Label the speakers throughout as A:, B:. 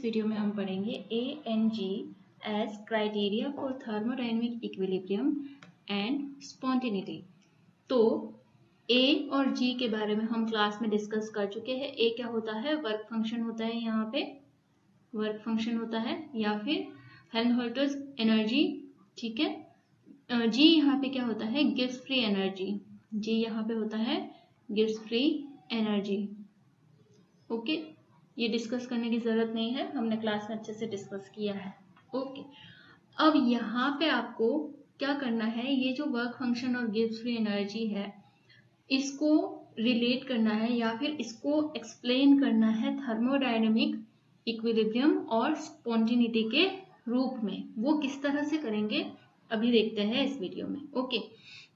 A: Video में हम पढ़ेंगे A and G as criteria for thermodynamic equilibrium and spontaneity. तो ए और जी के बारे में हम क्लास में डिस्कस कर चुके हैं। ए क्या होता है? वर्क फंक्शन होता है, यहाँ पे वर्क फंक्शन होता है या फिर हेल्महोल्ट्ज़ एनर्जी, ठीक है। जी यहाँ पे क्या होता है? Gives free energy. जी यहाँ पे होता है गिव्स फ्री एनर्जी। ओके, ये डिस्कस करने की जरूरत नहीं है, हमने क्लास में अच्छे से डिस्कस किया है। ओके, अब यहाँ पे आपको क्या करना है, ये जो वर्क फंक्शन और गिव्स फ्री एनर्जी है इसको रिलेट करना है या फिर इसको एक्सप्लेन करना है थर्मोडायनेमिक इक्विलिब्रियम और स्पॉन्टेनिटी के रूप में। वो किस तरह से करेंगे अभी देखते हैं इस वीडियो में। ओके,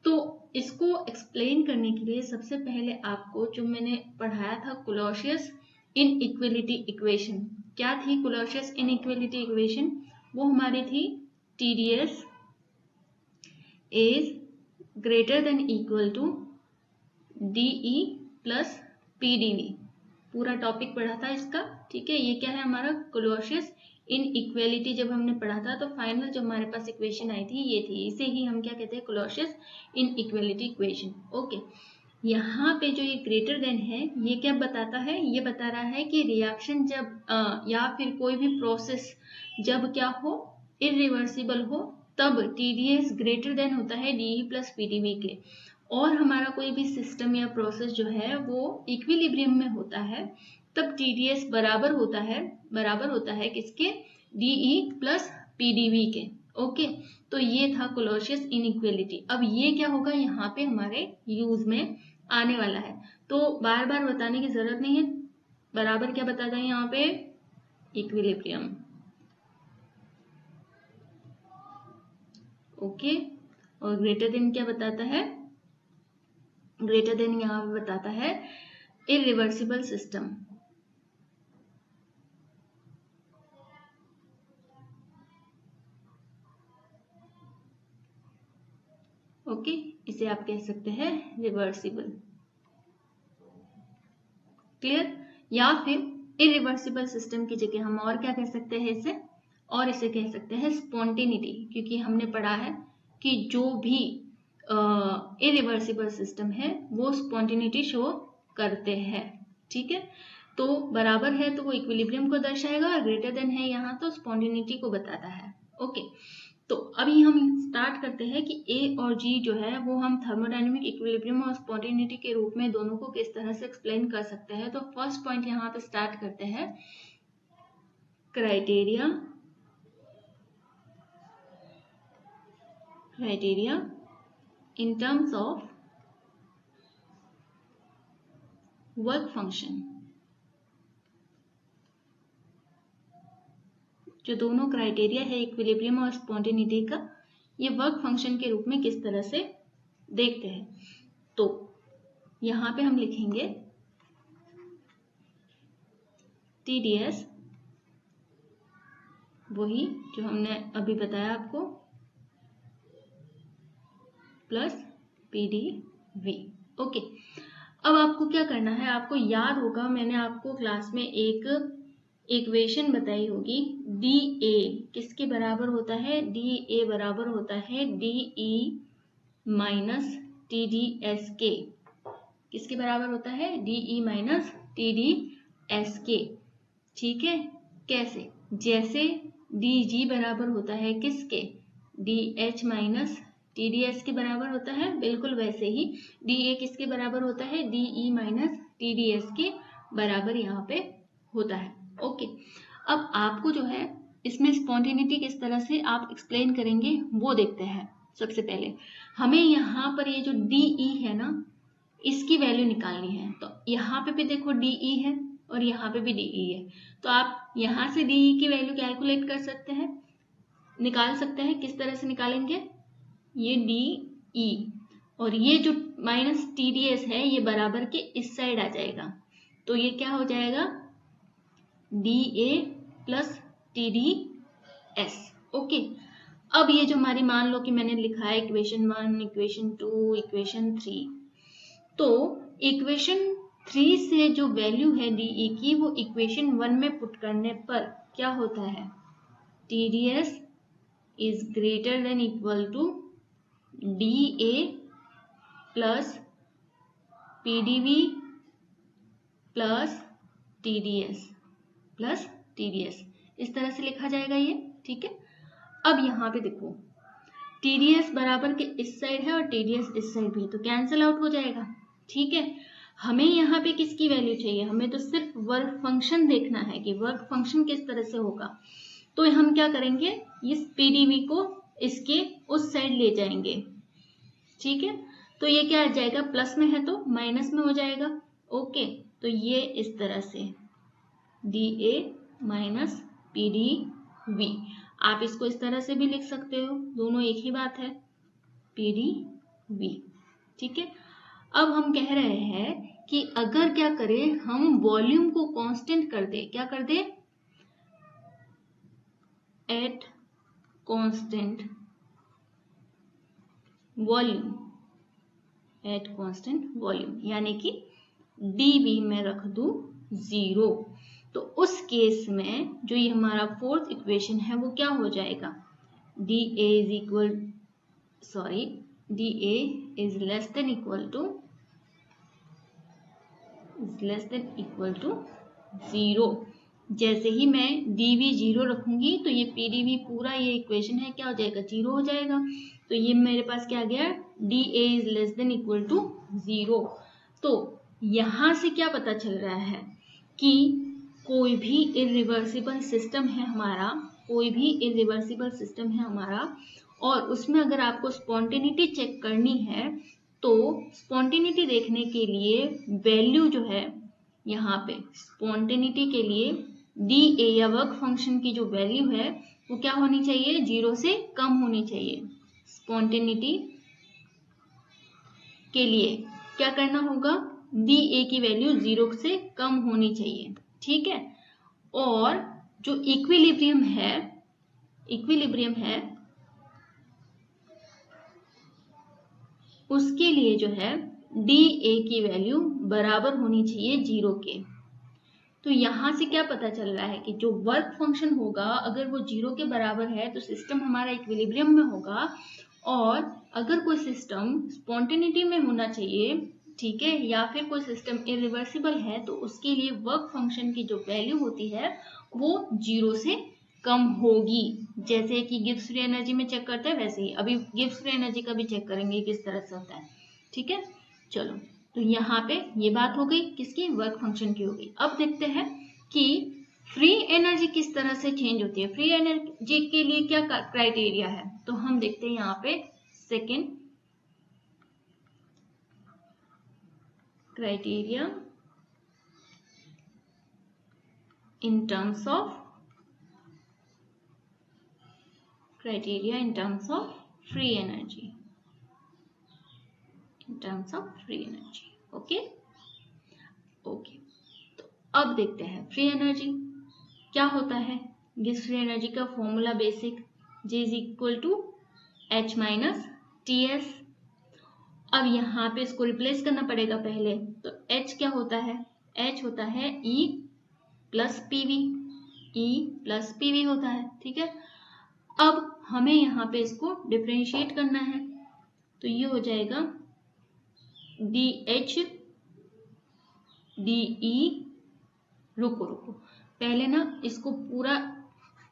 A: तो इसको एक्सप्लेन करने के लिए सबसे पहले आपको जो मैंने पढ़ाया था क्लोसियस इनइक्वालिटी इक्वेशन, क्या थी क्लोसियस इनइक्वालिटी इक्वेशन? वो हमारी थी TdS is greater than equal to DE plus PdV। पूरा टॉपिक पढ़ा था इसका, ठीक है। ये क्या है हमारा क्लोसियस इनइक्वालिटी। जब हमने पढ़ा था तो फाइनल जो हमारे पास इक्वेशन आई थी ये थी, इसे ही हम क्या कहते हैं? क्लोसियस इनइक्वालिटी इक्वेशन। ओके, यहाँ पे जो ये ग्रेटर देन है ये क्या बताता है? ये बता रहा है कि रिएक्शन जब या फिर कोई भी प्रोसेस जब क्या हो, इरिवर्सिबल हो, तब TdS ग्रेटर देन होता है DE प्लस PdV के। और हमारा कोई भी सिस्टम या प्रोसेस जो है वो इक्विलिब्रियम में होता है तब TdS बराबर होता है किसके? DE प्लस PdV के। ओके, तो ये था क्लोसियस इनइक्वालिटी। अब ये क्या होगा यहाँ पे हमारे यूज में आने वाला है, तो बार बार बताने की जरूरत नहीं है। बराबर क्या बताता है यहाँ पे? इक्विलिब्रियम। ओके, और ग्रेटर देन क्या बताता है? ग्रेटर देन यहाँ पे बताता है इरिवर्सिबल सिस्टम। ओके, इसे आप कह सकते हैं रिवर्सिबल। क्लियर? या फिर इरिवर्सिबल सिस्टम की जगह हम और क्या कह सकते हैं इसे? और इसे कह सकते हैं स्पॉन्टेनिटी, क्योंकि हमने पढ़ा है कि जो भी इरिवर्सिबल सिस्टम है वो स्पॉन्टेनिटी शो करते हैं, ठीक है। तो बराबर है तो वो इक्विलिब्रियम को दर्शाएगा, और ग्रेटर देन है यहाँ तो स्पॉन्टेनिटी को बताता है। ओके, तो अभी हम स्टार्ट करते हैं कि ए और जी जो है वो हम थर्मोडायनेमिक इक्विलिब्रियम और स्पॉन्टेनिटी के रूप में दोनों को किस तरह से एक्सप्लेन कर सकते हैं। तो फर्स्ट पॉइंट यहाँ पे स्टार्ट करते हैं, criteria in terms of work function। जो दोनों क्राइटेरिया है इक्विलिब्रियम और स्पॉन्टेनिटी का, ये वर्क फंक्शन के रूप में किस तरह से देखते हैं। तो यहां पे हम लिखेंगे TdS, वही जो हमने अभी बताया आपको, प्लस PdV। ओके, अब आपको क्या करना है? आपको याद होगा मैंने आपको क्लास में एक इक्वेशन बताई होगी, DA किसके बराबर होता है? DA बराबर होता है DE माइनस TdS के। किसके बराबर होता है? DE माइनस TdS के, ठीक है। कैसे? जैसे DG बराबर होता है किसके? DH माइनस TdS के बराबर होता है, बिल्कुल वैसे ही DA किसके बराबर होता है? DE माइनस TdS के बराबर यहाँ पे होता है। ओके, अब आपको जो है इसमें स्पॉन्टेनिटी किस तरह से आप एक्सप्लेन करेंगे वो देखते हैं। सबसे पहले हमें यहाँ पर ये जो DE है ना, इसकी वैल्यू निकालनी है। तो यहाँ पे भी देखो DE है और यहाँ पे भी DE है, तो आप यहाँ से DE की वैल्यू कैलकुलेट कर सकते हैं, निकाल सकते हैं। किस तरह से निकालेंगे? ये DE और ये जो माइनस TdS है ये बराबर के इस साइड आ जाएगा, तो ये क्या हो जाएगा? DA plus TdS। ओके, अब ये जो हमारी, मान लो कि मैंने लिखा है इक्वेशन 1, इक्वेशन 2, इक्वेशन 3, तो इक्वेशन 3 से जो वैल्यू है DE की वो इक्वेशन 1 में पुट करने पर क्या होता है, TDS is greater than equal to DA plus PDV plus TDS इस तरह से लिखा जाएगा ये, ठीक है। अब यहाँ पे देखो TDS बराबर के इस साइड है और TDS इस साइड भी, तो कैंसिल आउट हो जाएगा, ठीक है। हमें यहाँ पे किसकी वैल्यू चाहिए, हमें तो सिर्फ वर्क फंक्शन देखना है कि वर्क फंक्शन किस तरह से होगा। तो हम क्या करेंगे, इस PDV को इसके उस साइड ले जाएंगे, ठीक है। तो ये क्या आ जाएगा, प्लस में है तो माइनस में हो जाएगा, ओके। तो ये इस तरह से DA माइनस PDV, आप इसको इस तरह से भी लिख सकते हो, दोनों एक ही बात है, PDV, ठीक है। अब हम कह रहे हैं कि अगर क्या करें, हम वॉल्यूम को कांस्टेंट कर दे, क्या कर दे, at constant volume, at constant volume, यानी कि DV में रख दूं 0, तो उस केस में जो ये हमारा फोर्थ इक्वेशन है वो क्या हो जाएगा, DA is less than equal to 0। जैसे ही मैं DV 0 रखूंगी तो ये PDV पूरा ये इक्वेशन है क्या हो जाएगा, 0 हो जाएगा। तो ये मेरे पास क्या आ गया, DA is less than equal to 0। तो यहां से क्या पता चल रहा है कि कोई भी इरिवर्सिबल सिस्टम है हमारा, और उसमें अगर आपको स्पॉन्टेनिटी चेक करनी है तो स्पॉन्टेनिटी देखने के लिए वैल्यू जो है यहाँ पे स्पॉन्टेनिटी के लिए DA या वर्क फंक्शन की जो वैल्यू है वो क्या होनी चाहिए, 0 से कम होनी चाहिए। स्पॉन्टेनिटी के लिए क्या करना होगा, DA की वैल्यू 0 से कम होनी चाहिए, ठीक है। और जो इक्विलिब्रियम है उसके लिए जो है DA की वैल्यू बराबर होनी चाहिए 0 के। तो यहां से क्या पता चल रहा है कि जो वर्क फंक्शन होगा अगर वो 0 के बराबर है तो सिस्टम हमारा इक्विलिब्रियम में होगा, और अगर कोई सिस्टम स्पॉन्टेनिटी में होना चाहिए, ठीक है, या फिर कोई सिस्टम इरिवर्सिबल है तो उसके लिए वर्क फंक्शन की जो वैल्यू होती है वो 0 से कम होगी। जैसे कि गिब्स फ्री एनर्जी में चेक करते हैं वैसे ही अभी गिब्स फ्री एनर्जी का भी चेक करेंगे किस तरह से होता है, ठीक है। चलो, तो यहाँ पे ये बात हो गई किसकी, वर्क फंक्शन की हो गई। अब देखते हैं कि फ्री एनर्जी किस तरह से चेंज होती है, फ्री एनर्जी के लिए क्या क्राइटेरिया है। तो हम देखते हैं यहाँ पे second criteria in terms of free energy, okay. तो अब देखते हैं फ्री एनर्जी क्या होता है। गिब्स फ्री एनर्जी का formula basic, J is equal to H minus TS। अब यहाँ पे इसको रिप्लेस करना पड़ेगा पहले, तो H क्या होता है, H होता है E प्लस PV होता है, ठीक है। अब हमें यहाँ पे इसको डिफरेंशिएट करना है, तो ये हो जाएगा DH DE, रुको पहले ना इसको पूरा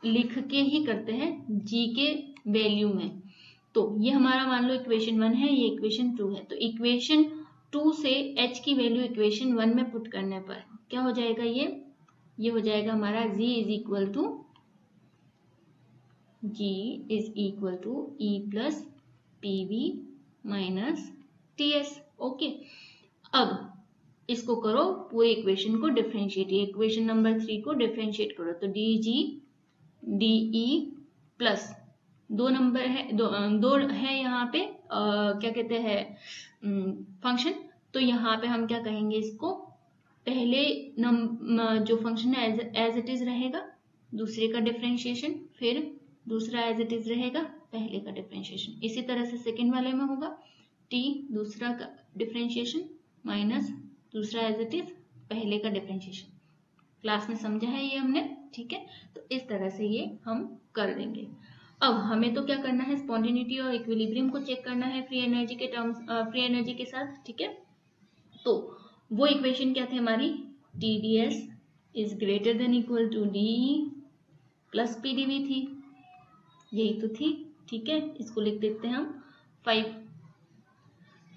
A: लिख के ही करते हैं G के वैल्यू में। तो ये हमारा मान लो इक्वेशन 1 है, ये इक्वेशन 2 है, तो इक्वेशन 2 से H की वैल्यू इक्वेशन 1 में पुट करने पर क्या हो जाएगा, ये हो जाएगा हमारा G is equal to E plus PV minus TS, okay. अब इसको करो पूरे इक्वेशन को डिफरेंशिएट, इक्वेशन नंबर 3 को डिफरेंशिएट करो, तो DG DE प्लस दो है यहाँ पे क्या कहते हैं फंक्शन, तो यहाँ पे हम क्या कहेंगे इसको, पहले जो फंक्शन है एज इट इज रहेगा, दूसरे का डिफरेंशिएशन, फिर दूसरा एज इट इज रहेगा, पहले का डिफरेंशिएशन। इसी तरह से सेकेंड वाले में होगा T दूसरा का डिफरेंशिएशन माइनस दूसरा एज इट इज, पहले का डिफरेंशिएशन क्लास में समझा है ये हमने, ठीक है। तो इस तरह से ये हम कर देंगे। अब हमें तो क्या करना है, स्पॉन्टेनिटी और इक्विलिब्रियम को चेक करना है फ्री एनर्जी के टर्म्स, फ्री एनर्जी के साथ, ठीक है। तो वो इक्वेशन क्या थे हमारी, TdS is greater than equal to DE plus PdV थी, यही तो थी, ठीक है। इसको लिख देते हैं हम 5।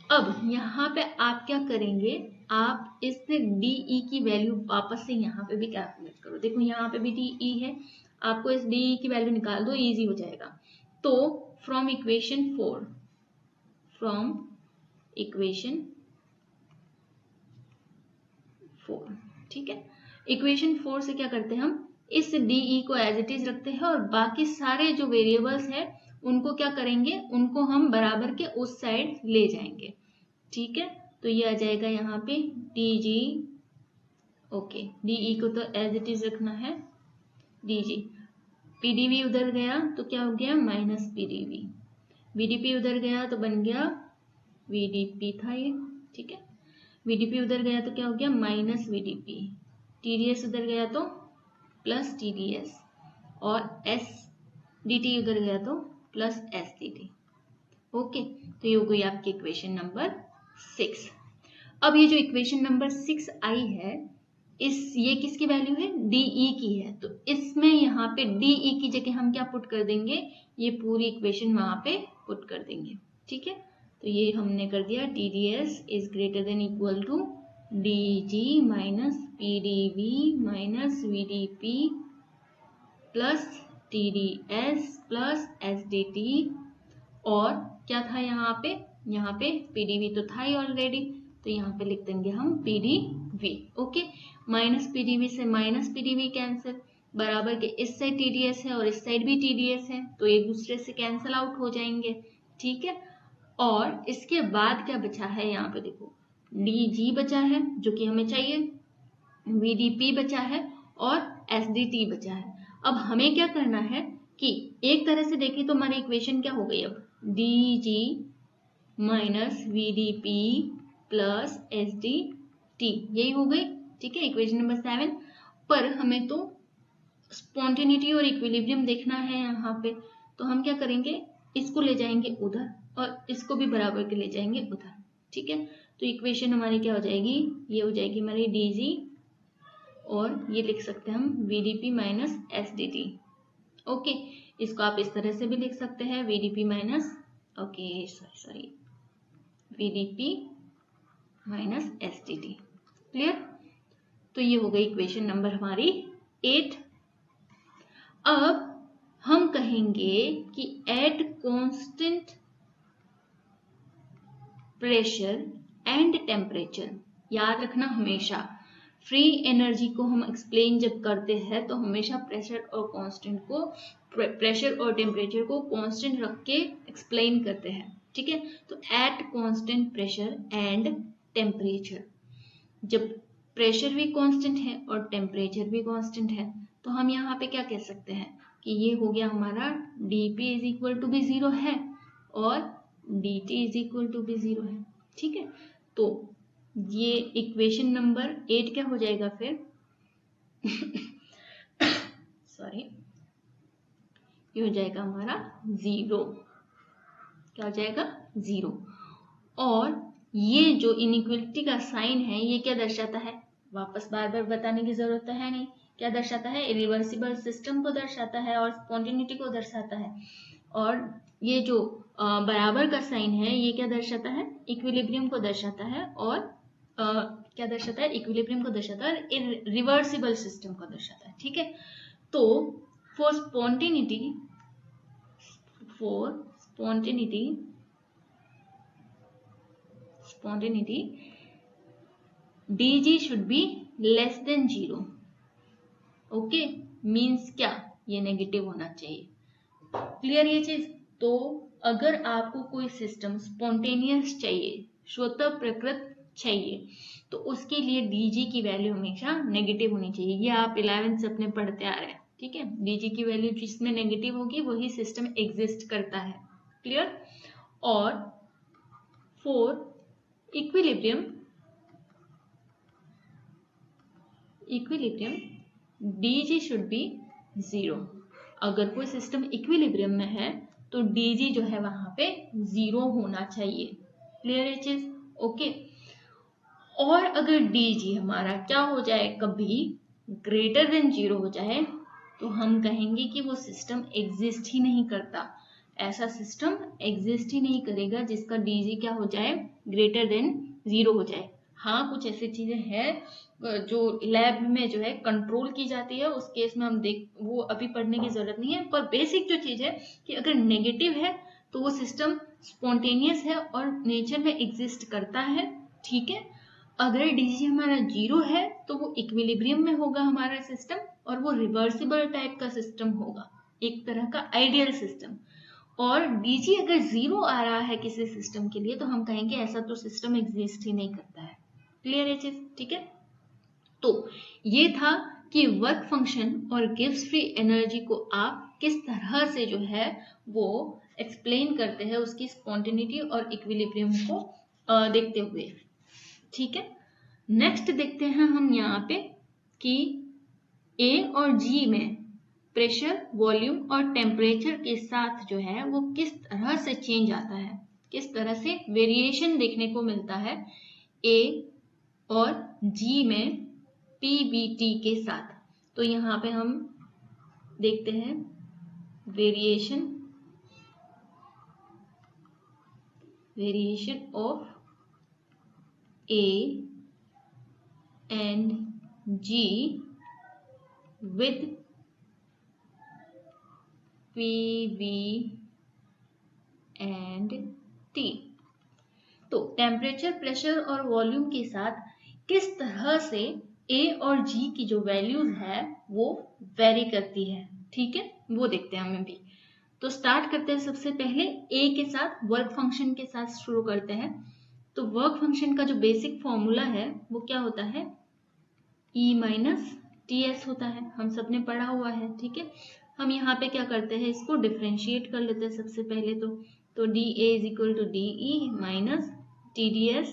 A: अब यहाँ पे आप क्या करेंगे, आप इस DE की वैल्यू वापस से यहाँ पे भी कैलकुलेट करो। देखो यहाँ पे भी DE है, आपको इस DE की वैल्यू निकाल दो, इजी हो जाएगा। तो फ्रॉम इक्वेशन 4, ठीक है। इक्वेशन 4 से क्या करते हैं हम, इस DE को एज इट इज रखते हैं और बाकी सारे जो वेरिएबल्स हैं उनको क्या करेंगे, उनको हम बराबर के उस साइड ले जाएंगे, ठीक है। तो ये आ जाएगा यहाँ पे DG, ओके, DE को तो एज इट इज रखना है DG, PdV उधर गया तो क्या हो गया माइनस PdV, VdP उधर गया तो बन गया VdP था ये, ठीक है। VdP उधर गया तो क्या हो गया माइनस VdP, TdS उधर गया तो प्लस TdS और SDT उधर गया तो प्लस SDT, ओके। तो ये हो गई आपकी इक्वेशन नंबर 6। अब ये जो इक्वेशन नंबर 6 आई है, ये किसकी वैल्यू है, DE की है। तो इसमें यहाँ पे DE की जगह हम क्या पुट कर देंगे, ये पूरी इक्वेशन वहां पे पुट कर देंगे, ठीक है। तो ये हमने कर दिया, TdS is greater than equal to DG minus PdV minus VdP plus TdS plus SDT, और क्या था यहाँ पे PdV तो था ही ऑलरेडी, तो यहाँ पे लिख देंगे हम PdV, ओके। माइनस PdV से माइनस PdV कैंसिल, बराबर के इस साइड TdS है और इस साइड भी TdS है, तो एक दूसरे से कैंसिल आउट हो जाएंगे, ठीक है। और इसके बाद क्या बचा है, यहाँ पे देखो DG बचा है जो कि हमें चाहिए, VdP बचा है और SDT बचा है। अब हमें क्या करना है कि एक तरह से देखें तो हमारी इक्वेशन क्या हो गई, अब DG minus VdP plus SDT, यही हो गई, ठीक है, इक्वेशन नंबर 7। पर हमें तो स्पॉन्टेनिटी और इक्विलिब्रियम देखना है यहाँ पे, तो हम क्या करेंगे, इसको ले जाएंगे उधर और इसको भी बराबर के ले जाएंगे उधर, ठीक है। तो इक्वेशन हमारी क्या हो जाएगी, ये हो जाएगी हमारी DG और ये लिख सकते हैं हम VdP माइनस SDT, ओके। इसको आप इस तरह से भी लिख सकते हैं VdP minus, okay sorry VdP minus SDT, clear. तो ये हो गई इक्वेशन नंबर हमारी 8। अब हम कहेंगे कि at constant pressure and temperature, याद रखना हमेशा फ्री एनर्जी को हम एक्सप्लेन जब करते हैं तो हमेशा प्रेशर और टेम्परेचर को कांस्टेंट रख के एक्सप्लेन करते हैं, ठीक है। तो at constant pressure and temperature, जब प्रेशर भी कांस्टेंट है और टेम्परेचर भी कांस्टेंट है, तो हम यहाँ पे क्या कह सकते हैं कि ये हो गया हमारा dP इज इक्वल टू भी 0 है और dt इज इक्वल टू भी 0 है, ठीक है। तो ये इक्वेशन नंबर 8 क्या हो जाएगा फिर सॉरी, ये हो जाएगा हमारा 0, क्या हो जाएगा 0। और ये जो इनइक्वलिटी का साइन है ये क्या दर्शाता है, वापस बार बार बताने की जरूरत तो है नहीं, क्या दर्शाता है, इरिवर्सिबल सिस्टम को दर्शाता है और स्पॉन्टेनिटी को दर्शाता है। और ये जो बराबर का साइन है ये क्या दर्शाता है, इक्विलिब्रियम को दर्शाता है, और क्या दर्शाता है, इक्विलिब्रियम को दर्शाता है, रिवर्सिबल सिस्टम को दर्शाता है, ठीक है। तो for spontaneity dg should be less than 0, okay. Means क्या, ये नेगेटिव होना चाहिए, क्लियर ये चीज। तो अगर आपको कोई सिस्टम स्पॉन्टेनियस चाहिए, स्वतः प्रकृत चाहिए, तो उसके लिए dg की वैल्यू हमेशा नेगेटिव होनी चाहिए। ये आप 11th से अपने पढ़ते आ रहे हैं, ठीक है। dg की वैल्यू जिसमें नेगेटिव होगी वही सिस्टम एग्जिस्ट करता है, क्लियर। और for equilibrium equilibrium dg should be 0। अगर कोई सिस्टम इक्विलिब्रियम में है तो dg जो है वहां पे 0 होना चाहिए। क्लियर है चीज? ओके। और अगर dg हमारा क्या हो जाए, कभी ग्रेटर देन 0 हो जाए, तो हम कहेंगे कि वो सिस्टम एग्जिस्ट ही नहीं करता। ऐसा सिस्टम एग्जिस्ट ही नहीं करेगा जिसका dg क्या हो जाए, ग्रेटर देन 0 हो जाए। हाँ, कुछ ऐसी चीजें हैं जो लैब में जो है कंट्रोल की जाती है, उस केस में हम वो अभी पढ़ने की जरूरत नहीं है। पर बेसिक जो चीज है कि अगर नेगेटिव है तो वो सिस्टम स्पॉन्टेनियस है और नेचर में एग्जिस्ट करता है। ठीक है। अगर dg हमारा 0 है तो वो इक्विलिब्रियम में होगा हमारा सिस्टम, और वो रिवर्सिबल टाइप का सिस्टम होगा, एक तरह का आइडियल सिस्टम। और dg अगर 0 आ रहा है किसी सिस्टम के लिए तो हम कहेंगे ऐसा तो सिस्टम एग्जिस्ट ही नहीं करता है। क्लियर है चीज? ठीक है। तो ये था कि वर्क फंक्शन और गिव्स फ्री एनर्जी को आप किस तरह से जो है वो एक्सप्लेन करते हैं, उसकी स्पॉन्टेनिटी और इक्विलिब्रियम को देखते हुए। ठीक है। नेक्स्ट देखते हैं हम यहाँ पे कि A और G में प्रेशर, वॉल्यूम और टेम्परेचर के साथ जो है वो किस तरह से चेंज आता है, किस तरह से वेरिएशन देखने को मिलता है A और G में PBT के साथ। तो यहाँ पे हम देखते हैं variation of A and G with PV and T। तो टेम्परेचर, प्रेशर और वॉल्यूम के साथ किस तरह से A और G की जो वैल्यूज है वो वेरी करती है। ठीक है, वो देखते हैं हम भी। तो स्टार्ट करते हैं सबसे पहले A के साथ, वर्क फंक्शन के साथ शुरू करते हैं। तो वर्क फंक्शन का जो बेसिक फॉर्मूला है वो क्या होता है, E माइनस TS होता है, हम सबने पढ़ा हुआ है। ठीक है। हम यहाँ पे क्या करते हैं, इसको डिफ्रेंशिएट कर लेते हैं सबसे पहले। तो DA is equal to DE minus TDS,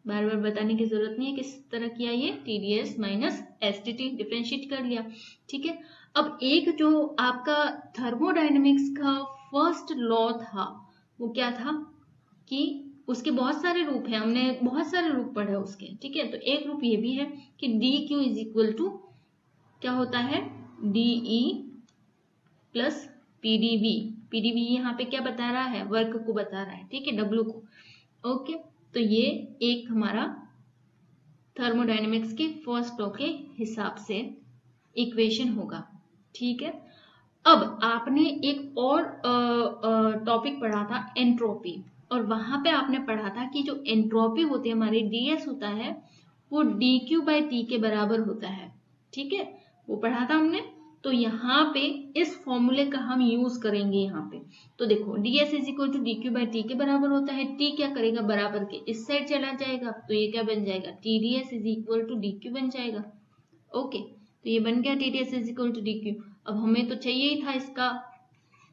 A: बार बार बताने की जरूरत नहीं है किस तरह किया ये, TDS माइनस STT, डिफ्रेंशिएट कर लिया। ठीक है। अब एक जो आपका थर्मोडायनेमिक्स का फर्स्ट लॉ था वो क्या था कि उसके बहुत सारे रूप हैं, हमने बहुत सारे रूप पढ़े उसके। ठीक है। तो एक रूप ये भी है कि DQ इज इक्वल टू क्या होता है, DE प्लस PdV। PdV यहाँ पे क्या बता रहा है, वर्क को बता रहा है। ठीक है, W को। ओके। तो ये एक हमारा थर्मोडायनेमिक्स के फर्स्ट लॉ के हिसाब से इक्वेशन होगा। ठीक है। अब आपने एक और टॉपिक पढ़ा था एंट्रोपी, और वहां पे आपने पढ़ा था कि जो एंट्रोपी होती है हमारी, DS होता है वो DQ/T के बराबर होता है। ठीक है, वो पढ़ा था हमने। तो यहाँ पे इस फॉर्मूले का हम यूज करेंगे यहाँ पे। तो देखो DS is equal to DQ/T के बराबर होता है। T क्या करेगा, बराबर के इस साइड चला जाएगा, तो ये क्या बन जाएगा, TDS is equal to DQ बन जाएगा। ओके, तो ये बन गया TDS is equal to DQ। अब हमें तो चाहिए ही था इसका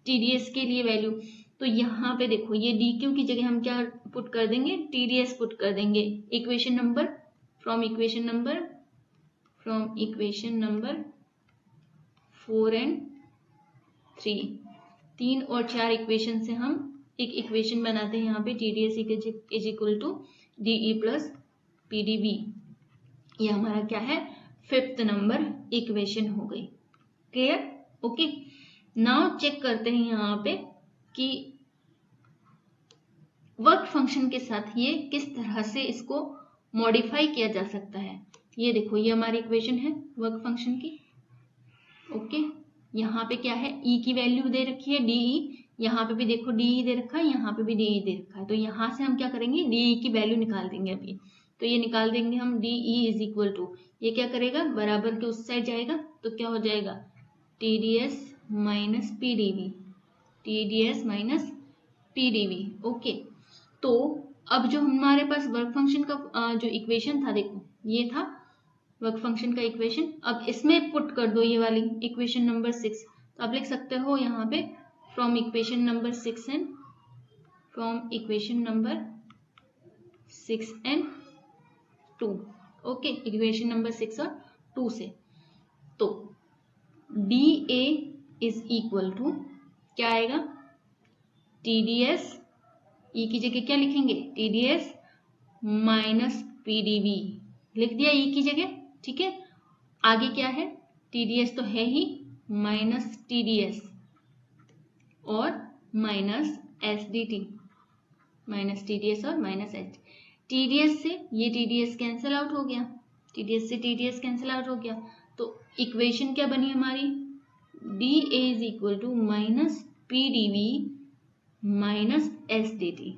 A: TDS के लिए वैल्यू। तो यहाँ पे देखो ये DQ की जगह हम क्या पुट कर देंगे, TDS पुट कर देंगे। Equation number from equation number 4 and 3, 3 और 4 इक्वेशन से हम एक इक्वेशन बनाते हैं यहाँ पे, TDS is equal to DE plus PdV। ये हमारा क्या है, 5th नंबर इक्वेशन हो गई। क्लियर? ओके। नाउ चेक करते हैं यहाँ पे कि वर्क फंक्शन के साथ ये किस तरह से इसको मॉडिफाई किया जा सकता है। ये देखो ये हमारी इक्वेशन है वर्क फंक्शन की। ओके, यहाँ पे क्या है, E की वैल्यू दे रखी है DE, यहाँ पे भी देखो DE दे रखा है, यहाँ पे भी DE दे रखा है। तो यहाँ से हम क्या करेंगे, DE की वैल्यू निकाल देंगे अभी। तो ये निकाल देंगे हम, DE इज इक्वल टू, ये क्या करेगा, बराबर के उस साइड जाएगा, तो क्या हो जाएगा, TDS minus PdV, TDS minus PdV। Okay, तो अब जो हमारे पास वर्क फंक्शन का जो इक्वेशन था, देखो ये था वर्क फंक्शन का इक्वेशन। अब इसमें पुट कर दो ये वाली इक्वेशन नंबर 6। तो आप लिख सकते हो यहाँ पे from equation number 6 and 2। Okay, equation number 6 और 2 से। तो DA इज इक्वल टू क्या आएगा, TDS, E की जगह क्या लिखेंगे, TDS माइनस PDV लिख दिया E की जगह, ठीक है। आगे क्या है, TDS तो है ही, माइनस TDS और माइनस SDT, माइनस TDS और माइनस SDT। TDS से ये TDS कैंसिल आउट हो गया, TDS से TDS कैंसिल आउट हो गया, तो इक्वेशन क्या बनी हमारी, DA is equal to minus PDV minus SDT।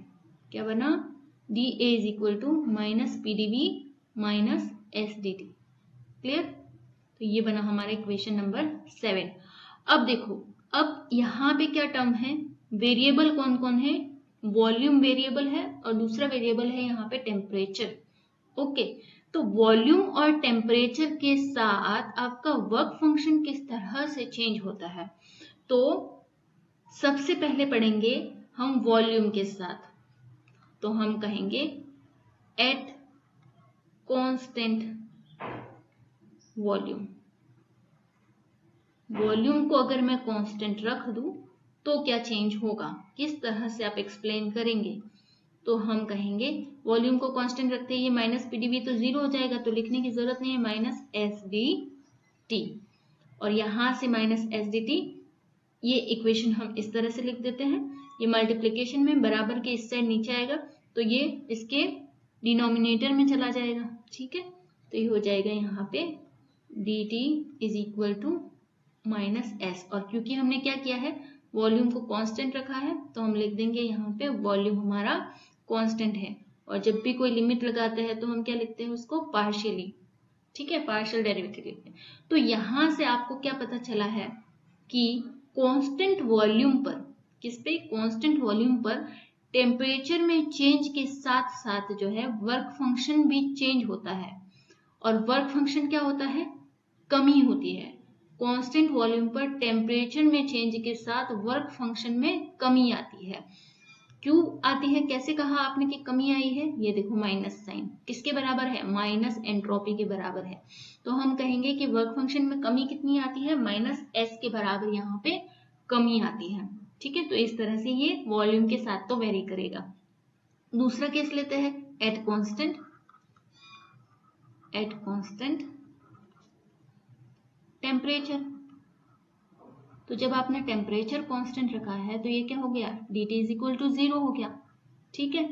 A: क्या बना, DA is equal to minus PDV minus SDT। Clear, तो ये बना हमारा इक्वेशन नंबर 7। अब देखो, अब यहाँ पे क्या टर्म है, वेरिएबल कौन कौन है, वॉल्यूम वेरिएबल है और दूसरा वेरिएबल है यहाँ पे टेम्परेचर। ओके, तो वॉल्यूम और टेम्परेचर के साथ आपका वर्क फंक्शन किस तरह से चेंज होता है, तो सबसे पहले पढ़ेंगे हम वॉल्यूम के साथ। तो हम कहेंगे एट कांस्टेंट वॉल्यूम, वॉल्यूम को अगर मैं कांस्टेंट रख दूं तो क्या चेंज होगा, किस तरह से आप एक्सप्लेन करेंगे। तो हम कहेंगे वॉल्यूम को कांस्टेंट रखते ही माइनस PDV तो 0 हो जाएगा, तो लिखने की जरूरत नहीं है, माइनस SDT, और यहां से माइनस SDT, ये इक्वेशन हम इस तरह से लिख देते हैं, ये मल्टीप्लिकेशन में बराबर के इस साइड नीचे आएगा तो ये इसके डिनोमिनेटर में चला जाएगा, ठीक है। तो ये हो जाएगा यहाँ पे dt is equal to minus S, और क्योंकि हमने क्या किया है, वॉल्यूम को कांस्टेंट रखा है, तो हम लिख देंगे यहाँ पे वॉल्यूम हमारा कांस्टेंट है, और जब भी कोई लिमिट लगाते हैं तो हम क्या लिखते हैं उसको, पार्शियली, ठीक है, पार्शियल डेरिवेटिव लिखते हैं। तो यहां से आपको क्या पता चला है कि कांस्टेंट वॉल्यूम पर, किस पे, कांस्टेंट वॉल्यूम पर टेम्परेचर में चेंज के साथ साथ जो है वर्क फंक्शन भी चेंज होता है, और वर्क फंक्शन क्या होता है, कमी होती है। कांस्टेंट वॉल्यूम पर टेम्परेचर में चेंज के साथ वर्क फंक्शन में कमी आती है। क्यों आती है, कैसे कहा आपने कि कमी आई है, ये देखो माइनस साइन किसके बराबर है, माइनस एंट्रोपी के बराबर है। तो हम कहेंगे कि वर्क फंक्शन में कमी कितनी आती है, माइनस S के बराबर यहाँ पे कमी आती है, ठीक है। तो इस तरह से ये वॉल्यूम के साथ तो वेरी करेगा। दूसरा केस लेते हैं, एट कांस्टेंट टेम्परेचर। तो जब आपने टेम्परेचर कांस्टेंट रखा है तो ये क्या हो गया, dt इज इक्वल टू 0 हो गया, ठीक है।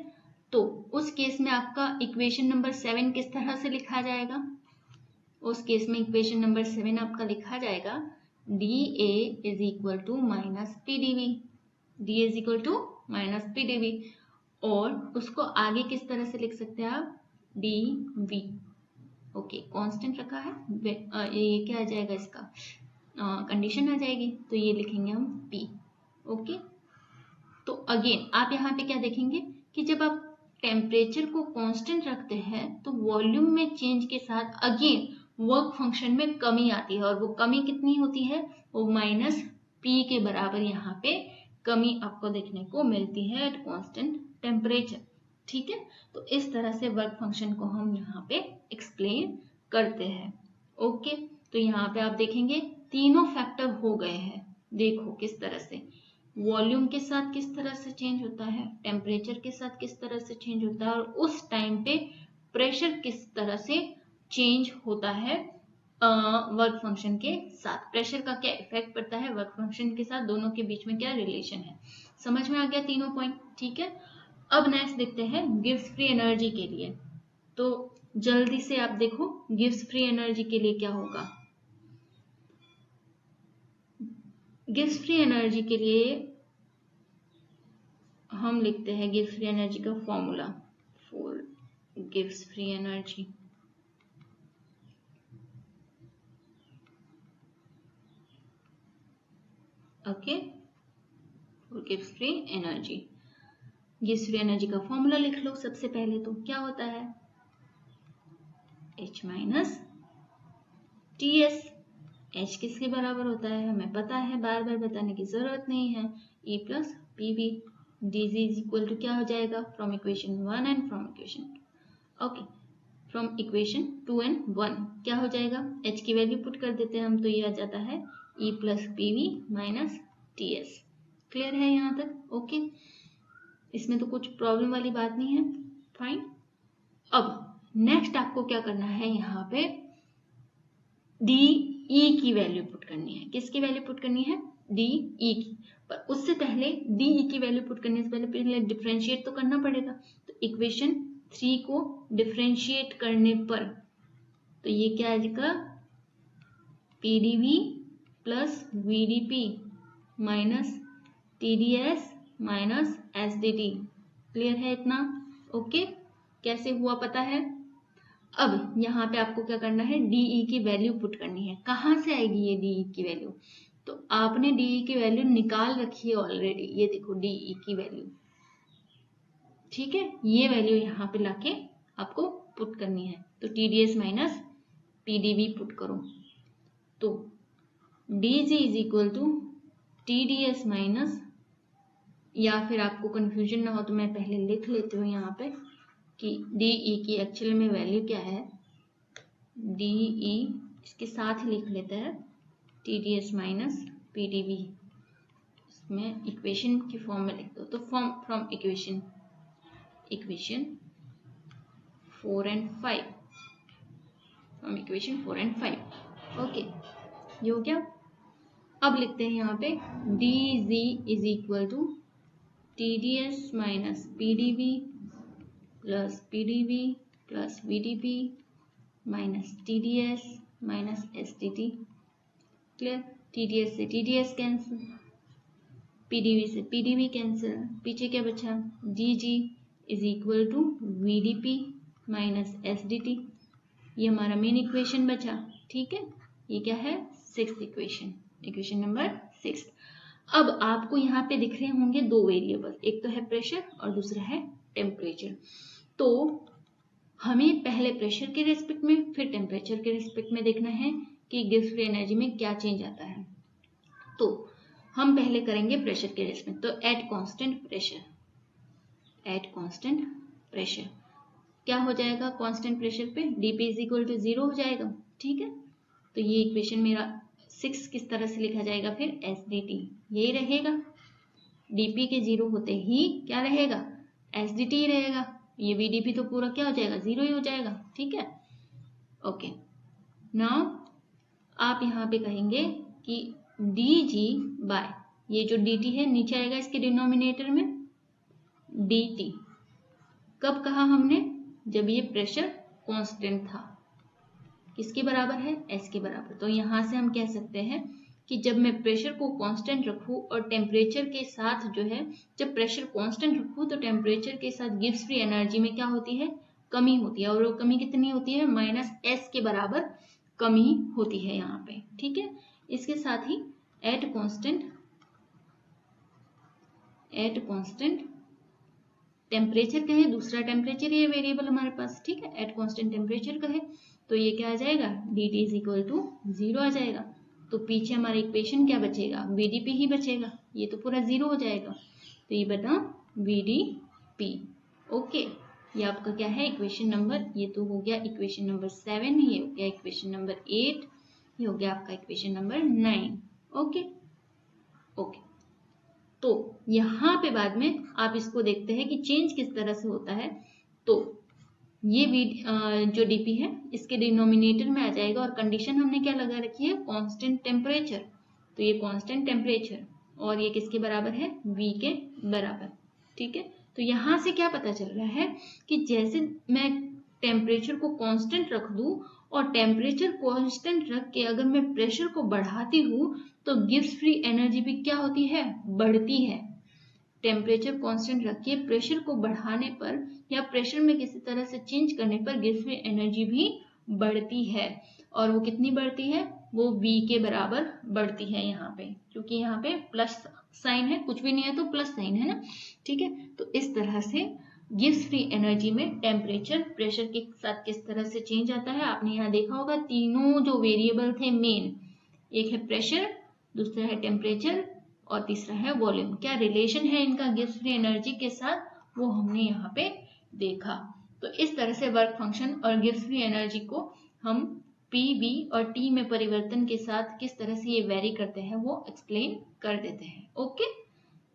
A: तो उस केस में आपका इक्वेशन नंबर 7 किस तरह से लिखा जाएगा, उस केस में इक्वेशन नंबर 7 आपका लिखा जाएगा dA is equal to minus PDV, dA is equal to minus PDV, और उसको आगे किस तरह से लिख सकते हैं आप, dV। ओके, कांस्टेंट रखा है, ये क्या आ जाएगा, इसका कंडीशन आ जाएगी, तो ये लिखेंगे हम P। ओके, तो अगेन आप यहाँ पे क्या देखेंगे कि जब आप टेम्परेचर को कांस्टेंट रखते हैं तो वॉल्यूम में चेंज के साथ अगेन वर्क फंक्शन में कमी आती है, और वो कमी कितनी होती है, वो माइनस P के बराबर यहाँ पे कमी आपको देखने को मिलती है एट कांस्टेंट टेम्परेचर, ठीक है। तो इस तरह से वर्क फंक्शन को हम यहाँ पे एक्सप्लेन करते हैं। ओके, तो यहाँ पे आप देखेंगे तीनों फैक्टर हो गए हैं, देखो किस तरह से वॉल्यूम के साथ किस तरह से चेंज होता है, टेम्परेचर के साथ किस तरह से चेंज होता है, और उस टाइम पे प्रेशर किस तरह से चेंज होता है वर्क फंक्शन के साथ, प्रेशर का क्या इफेक्ट पड़ता है वर्क फंक्शन के साथ, दोनों के बीच में क्या रिलेशन है। समझ में आ गया तीनों पॉइंट, ठीक है। अब नेक्स्ट देखते हैं गिब्स फ्री एनर्जी के लिए। तो जल्दी से आप देखो गिब्स फ्री एनर्जी के लिए क्या होगा। गिब्स फ्री एनर्जी के लिए हम लिखते हैं गिब्स फ्री एनर्जी का formula for Gibbs free energy. Okay, for Gibbs free energy, Gibbs free energy का फॉर्मूला लिख लो। सबसे पहले तो क्या होता है, H माइनस TS। H किसके बराबर होता है हमें पता है, बार बार बताने की जरूरत नहीं है, E plus PV। dg is equal to क्या हो जाएगा, from equation 1 and from equation 2। Okay, from equation 2 and 1 क्या हो जाएगा, h की वैल्यू पुट कर देते हैं हम, तो ये आ जाता है E plus PV minus TS। Clear है यहाँ तक? ओके, इसमें तो कुछ प्रॉब्लम वाली बात नहीं है, फाइन। अब नेक्स्ट आपको क्या करना है, यहाँ पे DE की वैल्यू पुट करनी है। किसकी वैल्यू पुट करनी है? DE की। पर उससे पहले DE की वैल्यू पुट करने से पहले डिफरेंशिएट तो करना पड़ेगा। तो इक्वेशन 3 को डिफरेंशिएट करने पर तो ये क्या आएगा, PdV plus VdP minus TdS minus SDT। Clear है इतना? ओके, कैसे हुआ पता है? अब यहाँ पे आपको क्या करना है, DE की वैल्यू पुट करनी है। कहाँ से आएगी ये DE की वैल्यू? तो आपने DE की वैल्यू निकाल रखी है ऑलरेडी, ये देखो DE की वैल्यू, ठीक है। ये वैल्यू यहाँ पे लाके आपको पुट करनी है। तो TdS माइनस PdV पुट करो, तो DG is equal to TdS minus, या फिर आपको कंफ्यूजन ना हो तो मैं पहले लिख लेती हूँ यहाँ पे कि DE की एक्चुअल में वैल्यू क्या है। DE इसके साथ ही लिख लेते हैं, TdS माइनस PdV, इसमें इक्वेशन की फॉर्म में लिख दो। तो from equation 4 and 5, from equation 4 and 5। Okay, ये हो गया। अब लिखते हैं यहाँ पे DG is equal to TdS minus PdV plus PdV plus VdP minus TdS minus SDT। Clear? TdS से TdS कैंसिल, PdV से PdV कैंसिल, पीछे क्या बचा, DG is equal to VdP minus SDT। ये हमारा मेन इक्वेशन बचा, ठीक है। ये क्या है, 6th इक्वेशन, इक्वेशन नंबर 6। अब आपको यहाँ पे दिख रहे होंगे दो वेरिएबल, एक तो है प्रेशर और दूसरा है टेम्परेचर। तो हमें पहले प्रेशर के रिस्पेक्ट में फिर टेम्परेचर के रिस्पेक्ट में देखना है कि गिब्स फ्री एनर्जी में क्या चेंज आता है। तो हम पहले करेंगे प्रेशर के रिस्पेक्ट। तो एट कांस्टेंट प्रेशर क्या हो जाएगा, कांस्टेंट प्रेशर पे dP इज इक्वल टू 0 हो जाएगा, ठीक है। तो ये इक्वेशन मेरा 6 किस तरह से लिखा जाएगा, फिर SDT यही रहेगा। dP के 0 होते ही क्या रहेगा, SDT ही रहेगा। ये VdP तो पूरा क्या हो जाएगा, 0 ही हो जाएगा, ठीक है। ओके, नाउ आप यहाँ पे कहेंगे कि DG बाय ये जो DT है नीचे आएगा इसके डिनोमिनेटर में, DT कब कहा हमने, जब ये प्रेशर कांस्टेंट था। किसके बराबर है, S के बराबर। तो यहाँ से हम कह सकते हैं कि जब मैं प्रेशर को कांस्टेंट रखूं और टेम्परेचर के साथ जो है, जब प्रेशर कांस्टेंट रखूं तो टेम्परेचर के साथ गिब्स फ्री एनर्जी में क्या होती है, कमी होती है। और वो कमी कितनी होती है, -S के बराबर कमी होती है यहाँ पे, ठीक है। इसके साथ ही एट कांस्टेंट टेम्परेचर कहे, दूसरा टेम्परेचर ये वेरिएबल हमारे पास, ठीक है। एट कांस्टेंट टेम्परेचर कहे तो ये क्या आ जाएगा, DT इज इक्वल टू 0 आ जाएगा। तो पीछे हमारा इक्वेशन क्या बचेगा, VdP ही बचेगा, ये तो पूरा 0 हो जाएगा। तो ये बता VdP। ओके, ये आपका क्या है, इक्वेशन नंबर, ये तो हो गया इक्वेशन नंबर 7, ये हो गया इक्वेशन नंबर 8, ये हो गया आपका इक्वेशन नंबर 9। ओके, तो यहाँ पे बाद में आप इसको देखते हैं कि चेंज किस तरह से होता है। तो ये जो DP है इसके डिनोमिनेटर में आ जाएगा, और कंडीशन हमने क्या लगा रखी है, कांस्टेंट टेम्परेचर। तो ये कांस्टेंट टेम्परेचर और ये किसके बराबर है, V के बराबर, ठीक है। तो यहाँ से क्या पता चल रहा है कि जैसे मैं टेम्परेचर को कांस्टेंट रख दूं और टेम्परेचर कांस्टेंट रख के अगर मैं प्रेशर को बढ़ाती हूँ तो गिब्स फ्री एनर्जी भी क्या होती है, बढ़ती है। टेम्परेचर कांस्टेंट रख के प्रेशर को बढ़ाने पर या प्रेशर में किसी तरह से चेंज करने पर गिब्स फ्री एनर्जी भी बढ़ती है। और वो कितनी बढ़ती है, वो V के बराबर बढ़ती है यहाँ पे, क्योंकि यहाँ पे प्लस साइन है, कुछ भी नहीं है तो प्लस साइन है ना, ठीक है। तो इस तरह से गिब्स फ्री एनर्जी में टेम्परेचर प्रेशर के साथ किस तरह से चेंज आता है। आपने यहाँ देखा होगा तीनों जो वेरिएबल थे मेन, एक है प्रेशर, दूसरा है टेम्परेचर और तीसरा है वॉल्यूम। क्या रिलेशन है इनका गिब्स फ्री एनर्जी के साथ, वो हमने यहाँ पे देखा। तो इस तरह से वर्क फंक्शन और गिव्स फ्री एनर्जी को हम पी, वी और टी में परिवर्तन के साथ किस तरह से ये वेरी करते हैं वो एक्सप्लेन कर देते हैं। ओके,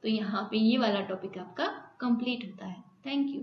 A: तो यहाँ पे ये वाला टॉपिक आपका कंप्लीट होता है। Thank you.